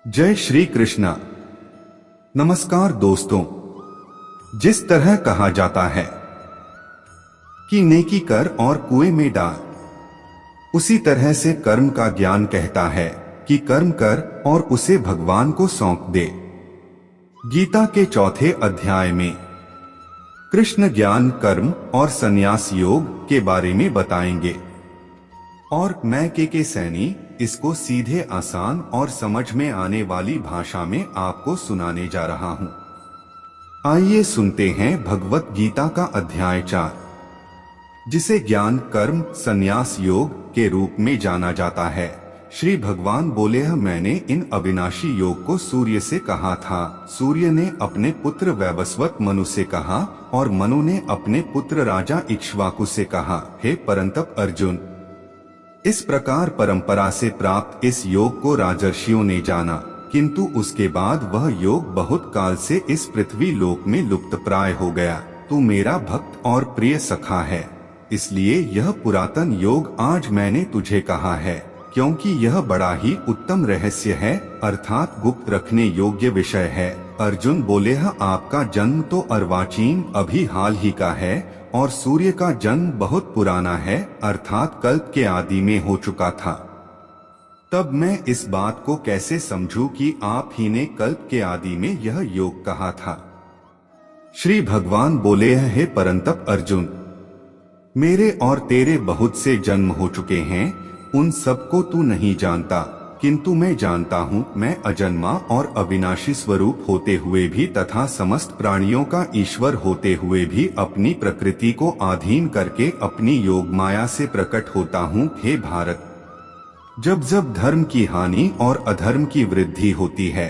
जय श्री कृष्णा। नमस्कार दोस्तों। जिस तरह कहा जाता है कि नेकी कर और कुएं में डाल, उसी तरह से कर्म का ज्ञान कहता है कि कर्म कर और उसे भगवान को सौंप दे। गीता के चौथे अध्याय में कृष्ण ज्ञान कर्म और संन्यास योग के बारे में बताएंगे और मैं के सैनी इसको सीधे आसान और समझ में आने वाली भाषा में आपको सुनाने जा रहा हूं। आइए सुनते हैं भगवत गीता का अध्याय 4, जिसे ज्ञान कर्म संन्यास योग के रूप में जाना जाता है। श्री भगवान बोले, मैंने इन अविनाशी योग को सूर्य से कहा था, सूर्य ने अपने पुत्र वैवस्वत मनु से कहा और मनु ने अपने पुत्र राजा इक्ष्वाकु से कहा। हे परंतप अर्जुन, इस प्रकार परंपरा से प्राप्त इस योग को राजर्षियों ने जाना, किंतु उसके बाद वह योग बहुत काल से इस पृथ्वी लोक में लुप्तप्राय हो गया। तू मेरा भक्त और प्रिय सखा है, इसलिए यह पुरातन योग आज मैंने तुझे कहा है, क्योंकि यह बड़ा ही उत्तम रहस्य है, अर्थात गुप्त रखने योग्य विषय है। अर्जुन बोले, आपका जन्म तो अर्वाचीन अभी हाल ही का है और सूर्य का जन्म बहुत पुराना है, अर्थात कल्प के आदि में हो चुका था। तब मैं इस बात को कैसे समझूं कि आप ही ने कल्प के आदि में यह योग कहा था। श्री भगवान बोले, हे परंतप अर्जुन, मेरे और तेरे बहुत से जन्म हो चुके हैं, उन सबको तू नहीं जानता, किंतु मैं जानता हूँ। मैं अजन्मा और अविनाशी स्वरूप होते हुए भी तथा समस्त प्राणियों का ईश्वर होते हुए भी अपनी प्रकृति को अधीन करके अपनी योग माया से प्रकट होता हूँ। हे भारत, जब जब धर्म की हानि और अधर्म की वृद्धि होती है,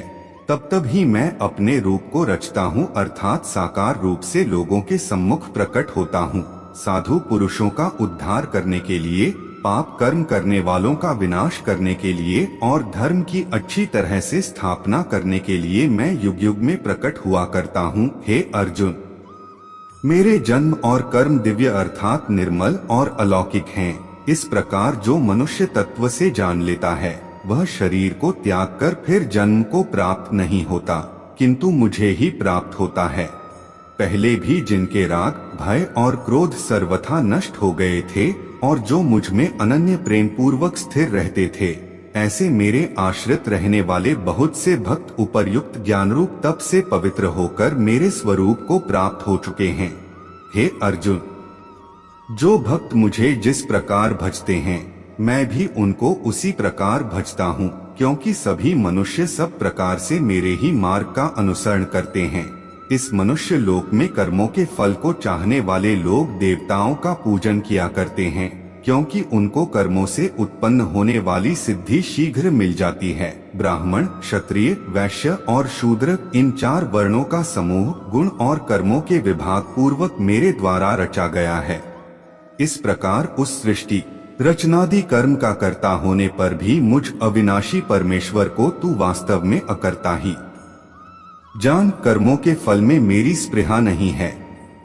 तब तब ही मैं अपने रूप को रचता हूँ, अर्थात साकार रूप से लोगों के सम्मुख प्रकट होता हूँ। साधु पुरुषों का उद्धार करने के लिए, पाप कर्म करने वालों का विनाश करने के लिए और धर्म की अच्छी तरह से स्थापना करने के लिए मैं युग युग में प्रकट हुआ करता हूँ। हे अर्जुन, मेरे जन्म और कर्म दिव्य अर्थात निर्मल और अलौकिक हैं। इस प्रकार जो मनुष्य तत्व से जान लेता है, वह शरीर को त्याग कर फिर जन्म को प्राप्त नहीं होता, किंतु मुझे ही प्राप्त होता है। पहले भी जिनके राग भय और क्रोध सर्वथा नष्ट हो गए थे और जो मुझ में अनन्य प्रेम पूर्वक स्थिर रहते थे, ऐसे मेरे आश्रित रहने वाले बहुत से भक्त उपर्युक्त ज्ञान रूप तप से पवित्र होकर मेरे स्वरूप को प्राप्त हो चुके हैं। हे अर्जुन, जो भक्त मुझे जिस प्रकार भजते हैं, मैं भी उनको उसी प्रकार भजता हूँ, क्योंकि सभी मनुष्य सब प्रकार से मेरे ही मार्ग का अनुसरण करते हैं। इस मनुष्य लोक में कर्मों के फल को चाहने वाले लोग देवताओं का पूजन किया करते हैं, क्योंकि उनको कर्मों से उत्पन्न होने वाली सिद्धि शीघ्र मिल जाती है। ब्राह्मण, क्षत्रिय, वैश्य और शूद्र, इन 4 वर्णों का समूह गुण और कर्मों के विभाग पूर्वक मेरे द्वारा रचा गया है। इस प्रकार उस सृष्टि रचनादि कर्म का कर्ता होने पर भी मुझ अविनाशी परमेश्वर को तू वास्तव में अकर्ता ही जान। कर्मों के फल में मेरी स्पृहा नहीं है,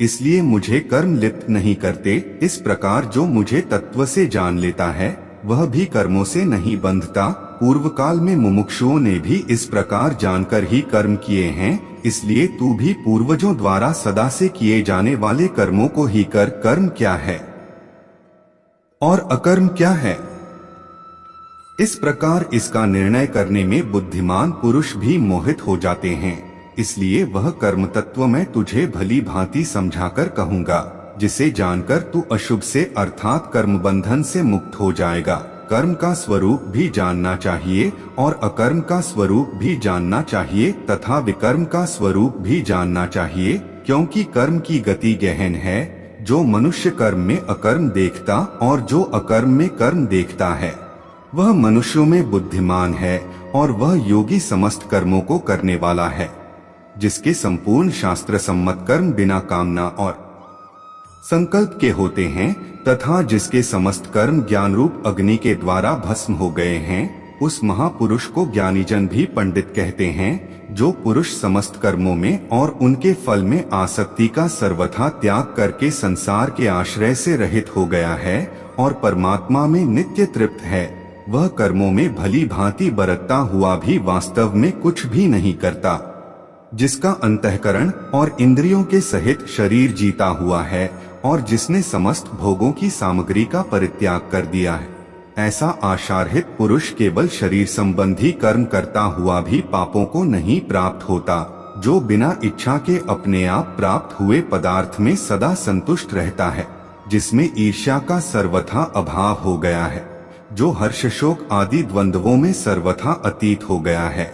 इसलिए मुझे कर्म लिप्त नहीं करते। इस प्रकार जो मुझे तत्व से जान लेता है, वह भी कर्मों से नहीं बंधता। पूर्व काल में मुमुक्षुओं ने भी इस प्रकार जानकर ही कर्म किए हैं, इसलिए तू भी पूर्वजों द्वारा सदा से किए जाने वाले कर्मों को ही कर। कर्म क्या है और अकर्म क्या है, इस प्रकार इसका निर्णय करने में बुद्धिमान पुरुष भी मोहित हो जाते हैं। इसलिए वह कर्म तत्व मैं तुझे भली भांति समझाकर कहूँगा, जिसे जानकर तू अशुभ से अर्थात कर्म बंधन से मुक्त हो जाएगा। कर्म का स्वरूप भी जानना चाहिए और अकर्म का स्वरूप भी जानना चाहिए तथा विकर्म का स्वरूप भी जानना चाहिए, क्योंकि कर्म की गति गहन है। जो मनुष्य कर्म में अकर्म देखता और जो अकर्म में कर्म देखता है, वह मनुष्यों में बुद्धिमान है और वह योगी समस्त कर्मों को करने वाला है, जिसके संपूर्ण शास्त्र सम्मत कर्म बिना कामना और संकल्प के होते हैं तथा जिसके समस्त कर्म ज्ञान रूप अग्नि के द्वारा भस्म हो गए हैं, उस महापुरुष को ज्ञानीजन भी पंडित कहते हैं। जो पुरुष समस्त कर्मों में और उनके फल में आसक्ति का सर्वथा त्याग करके संसार के आश्रय से रहित हो गया है और परमात्मा में नित्य तृप्त है, वह कर्मों में भली भांति बरतता हुआ भी वास्तव में कुछ भी नहीं करता। जिसका अंतःकरण और इंद्रियों के सहित शरीर जीता हुआ है और जिसने समस्त भोगों की सामग्री का परित्याग कर दिया है, ऐसा आशार्हित पुरुष केवल शरीर संबंधी कर्म करता हुआ भी पापों को नहीं प्राप्त होता, जो बिना इच्छा के अपने आप प्राप्त हुए पदार्थ में सदा संतुष्ट रहता है, जिसमें ईर्ष्या का सर्वथा अभाव हो गया है, जो हर्ष शोक आदि द्वंद्वों में सर्वथा अतीत हो गया है।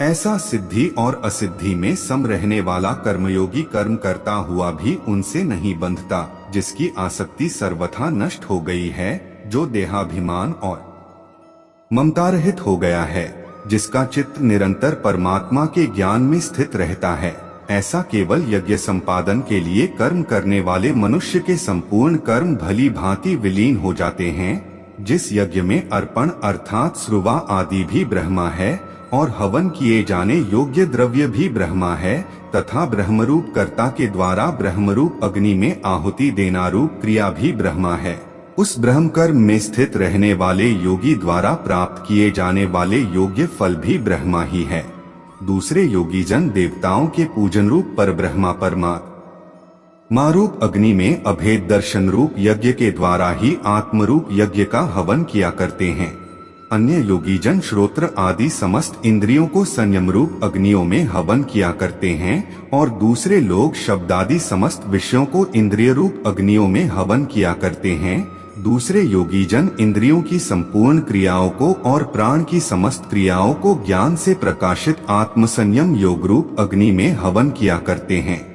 ऐसा सिद्धि और असिद्धि में सम रहने वाला कर्मयोगी कर्म करता हुआ भी उनसे नहीं बंधता, जिसकी आसक्ति सर्वथा नष्ट हो गई है, जो देहाभिमान और ममता रहित हो गया है, जिसका चित्त निरंतर परमात्मा के ज्ञान में स्थित रहता है। ऐसा केवल यज्ञ संपादन के लिए कर्म करने वाले मनुष्य के संपूर्ण कर्म भली भांति विलीन हो जाते हैं। जिस यज्ञ में अर्पण अर्थात श्रुवा आदि भी ब्रह्मा है और हवन किए जाने योग्य द्रव्य भी ब्रह्मा है, तथा ब्रह्मरूप कर्ता के द्वारा ब्रह्मरूप अग्नि में आहुति देना रूप क्रिया भी ब्रह्मा है, उस ब्रह्म कर्म में स्थित रहने वाले योगी द्वारा प्राप्त किए जाने वाले योग्य फल भी ब्रह्मा ही है। दूसरे योगी जन देवताओं के पूजन रूप पर ब्रह्मा परमात्मा रूप अग्नि में अभेद दर्शन रूप यज्ञ के द्वारा ही आत्मरूप यज्ञ का हवन किया करते हैं। अन्य योगी जन श्रोत्र आदि समस्त इंद्रियों को संयम रूप अग्नियों में हवन किया करते हैं और दूसरे लोग शब्दादि समस्त विषयों को इंद्रिय रूप अग्नियों में हवन किया करते हैं। दूसरे योगी जन इंद्रियों की संपूर्ण क्रियाओं को और प्राण की समस्त क्रियाओं को ज्ञान से प्रकाशित आत्मसंयम योग रूप अग्नि में हवन किया करते हैं।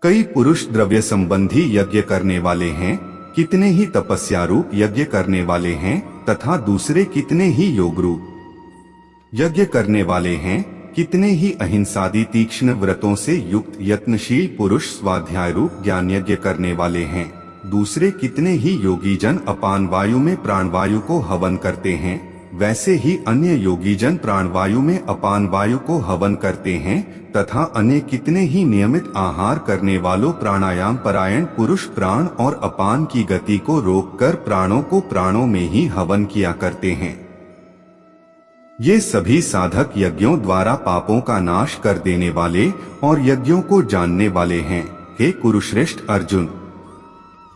कई पुरुष द्रव्य संबंधी यज्ञ करने वाले हैं, कितने ही तपस्या रूप यज्ञ करने वाले हैं, तथा दूसरे कितने ही योग रूप यज्ञ करने वाले हैं। कितने ही अहिंसादि तीक्ष्ण व्रतों से युक्त यत्नशील पुरुष स्वाध्याय रूप ज्ञान यज्ञ करने वाले हैं। दूसरे कितने ही योगी जन अपान वायु में प्राणवायु को हवन करते हैं। वैसे ही अन्य योगी जन प्राणवायु में अपान वायु को हवन करते हैं, तथा अन्य कितने ही नियमित आहार करने वालों प्राणायाम परायण पुरुष प्राण और अपान की गति को रोककर प्राणों को प्राणों में ही हवन किया करते हैं। ये सभी साधक यज्ञों द्वारा पापों का नाश कर देने वाले और यज्ञों को जानने वाले हैं। हे कुरुश्रेष्ठ अर्जुन,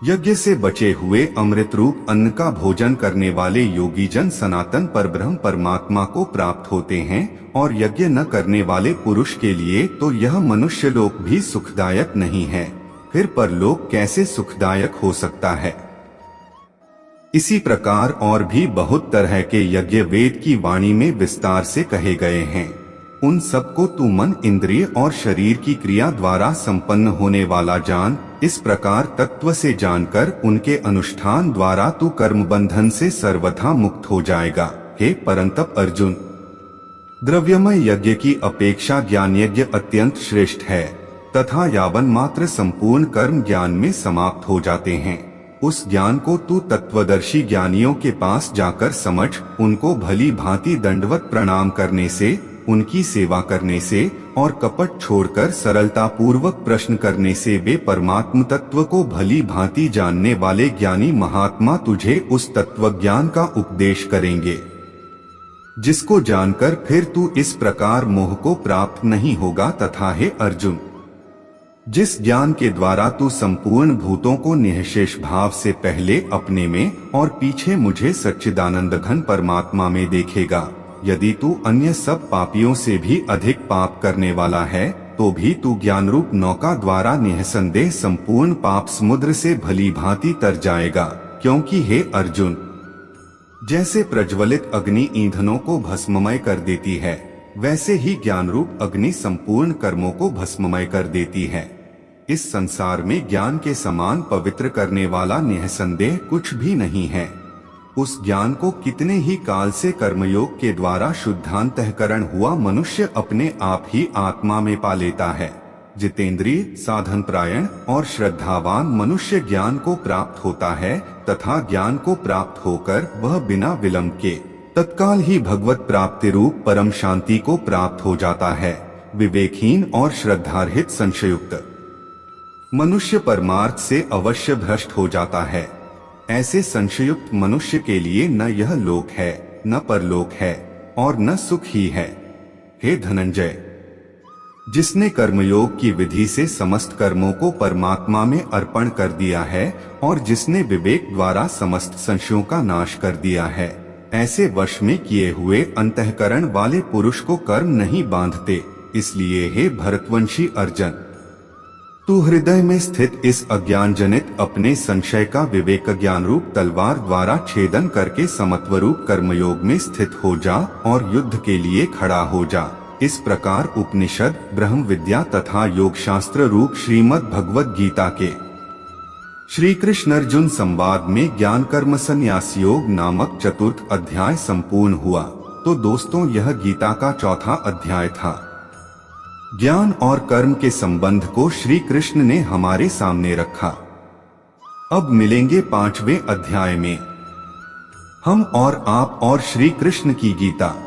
यज्ञ से बचे हुए अमृत रूप अन्न का भोजन करने वाले योगी जन सनातन परब्रह्म परमात्मा को प्राप्त होते हैं, और यज्ञ न करने वाले पुरुष के लिए तो यह मनुष्य लोक भी सुखदायक नहीं है, फिर परलोक कैसे सुखदायक हो सकता है। इसी प्रकार और भी बहुत तरह के यज्ञ वेद की वाणी में विस्तार से कहे गए हैं। उन सबको तू मन इंद्रिय और शरीर की क्रिया द्वारा संपन्न होने वाला जान। इस प्रकार तत्व से जानकर उनके अनुष्ठान द्वारा तू कर्म बंधन से सर्वथा मुक्त हो जाएगा। हे परंतप अर्जुन, द्रव्यमय यज्ञ की अपेक्षा ज्ञान यज्ञ अत्यंत श्रेष्ठ है, तथा यावन मात्र संपूर्ण कर्म ज्ञान में समाप्त हो जाते हैं। उस ज्ञान को तू तत्वदर्शी ज्ञानियों के पास जाकर समझ। उनको भली भांति दंडवत प्रणाम करने से, उनकी सेवा करने से और कपट छोड़कर सरलता पूर्वक प्रश्न करने से वे परमात्म तत्व को भली भांति जानने वाले ज्ञानी महात्मा तुझे उस तत्व ज्ञान का उपदेश करेंगे, जिसको जानकर फिर तू इस प्रकार मोह को प्राप्त नहीं होगा। तथा हे अर्जुन, जिस ज्ञान के द्वारा तू संपूर्ण भूतों को निःशेष भाव से पहले अपने में और पीछे मुझे सच्चिदानंद घन परमात्मा में देखेगा, यदि तू अन्य सब पापियों से भी अधिक पाप करने वाला है, तो भी तू ज्ञान रूप नौका द्वारा निःसंदेह संपूर्ण पाप समुद्र से भली भांति तर जाएगा। क्योंकि हे अर्जुन, जैसे प्रज्वलित अग्नि ईंधनों को भस्ममय कर देती है, वैसे ही ज्ञान रूप अग्नि संपूर्ण कर्मों को भस्ममय कर देती है। इस संसार में ज्ञान के समान पवित्र करने वाला निःसंदेह कुछ भी नहीं है। उस ज्ञान को कितने ही काल से कर्मयोग के द्वारा शुद्धांतःकरण हुआ मनुष्य अपने आप ही आत्मा में पा लेता है। जितेंद्रिय, साधन प्रायण और श्रद्धावान मनुष्य ज्ञान को प्राप्त होता है, तथा ज्ञान को प्राप्त होकर वह बिना विलंब के तत्काल ही भगवत प्राप्ति रूप परम शांति को प्राप्त हो जाता है। विवेकहीन और श्रद्धारहित संशयुक्त मनुष्य परमार्थ से अवश्य भ्रष्ट हो जाता है। ऐसे संशयुक्त मनुष्य के लिए न यह लोक है, न परलोक है, और न सुख ही है। हे धनंजय, जिसने कर्मयोग की विधि से समस्त कर्मों को परमात्मा में अर्पण कर दिया है और जिसने विवेक द्वारा समस्त संशयों का नाश कर दिया है, ऐसे वश में किए हुए अंतःकरण वाले पुरुष को कर्म नहीं बांधते। इसलिए हे भरतवंशी अर्जुन, तू हृदय में स्थित इस अज्ञान जनित अपने संशय का विवेक ज्ञान रूप तलवार द्वारा छेदन करके समत्वरूप कर्मयोग में स्थित हो जा और युद्ध के लिए खड़ा हो जा। इस प्रकार उपनिषद, ब्रह्म विद्या तथा योग शास्त्र रूप श्रीमद् भगवद गीता के श्री कृष्ण अर्जुन संवाद में ज्ञान कर्म संन्यास योग नामक चतुर्थ अध्याय संपूर्ण हुआ। तो दोस्तों, यह गीता का चौथा अध्याय था। ज्ञान और कर्म के संबंध को श्री कृष्ण ने हमारे सामने रखा। अब मिलेंगे 5वें अध्याय में। हम और आप और श्री कृष्ण की गीता।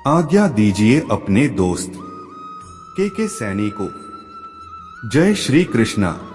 आज्ञा दीजिए अपने दोस्त के सैनी को। जय श्री कृष्णा।